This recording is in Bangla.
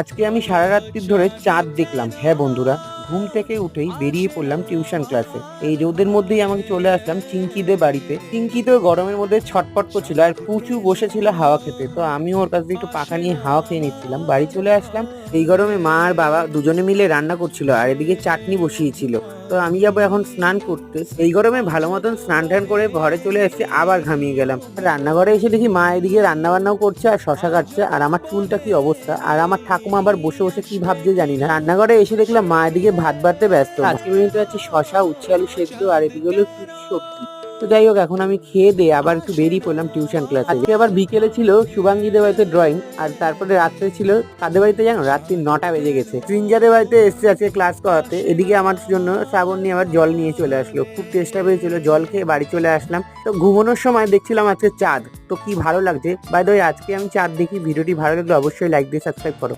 আজকে আমি সারা রাত্রি ধরে চাঁদ দেখলাম। হ্যাঁ বন্ধুরা, ঘুম থেকে উঠেই বেরিয়ে পড়লাম টিউশন ক্লাসে। এই রোদের মধ্যেই আমাকে চলে আসলাম চিঙ্কিদের বাড়িতে। চিঙ্কি তো গরমের মধ্যে ছটফট করছিল আর পুচু বসেছিল হাওয়া খেতে, তো আমিও ওর কাছ থেকে একটু পাখা নিয়ে হাওয়া খেয়ে নিচ্ছিলাম। বাড়ি চলে আসলাম। এই গরমে মা আর বাবা দুজনে মিলে রান্না করছিল আর এদিকে চাটনি বসিয়েছিল। তো আমি যাবো এখন স্নান করতে। এই গরমে ভালো মতন স্নান টান করে ঘরে চলে এসেছি, আবার ঘামিয়ে গেলাম। রান্নাঘরে এসে দেখি মা এদিকে রান্না বান্নাও করছে আর শশা কাটছে, আর আমার চুলটা কি অবস্থা, আর আমার ঠাকুমা আবার বসে বসে কি ভাবছে জানি না। রান্নাঘরে এসে দেখলাম মা এদিকে ভাত বাড়তে ব্যস্ত। আজকে মেনুতে আছে শশা, উচ্ছে আলু সেদ্ধ, আর এদিকে হলো কিছু সবজি। তো যাই হোক, এখন আমি খেয়ে দিয়ে আবার একটু বেরিয়ে পড়লাম টিউশন ক্লাসে। আজকে আবার বিকেলে ছিল শুভাঙ্গীদের বাড়িতে ড্রয়িং, আর তারপরে রাত্রে ছিল কাদের বাড়িতে জানো, রাত্রি 9টা বেজে গেছে। টুইঞ্জাদের বাড়িতে এসছে আজকে ক্লাস করাতে। এদিকে আমার জন্য শ্রাবণ নিয়ে আবার জল নিয়ে চলে আসলো। খুব চেষ্টা পেয়েছিল, জল খেয়ে বাড়ি চলে আসলাম। তো ঘুমানোর সময় দেখছিলাম আজকে চাঁদ, তো কি ভালো লাগছে। বাই দ্য ওয়ে, আজকে আমি চাঁদ দেখি। ভিডিওটি ভালো লাগলে অবশ্যই লাইক দিয়ে সাবস্ক্রাইব করো।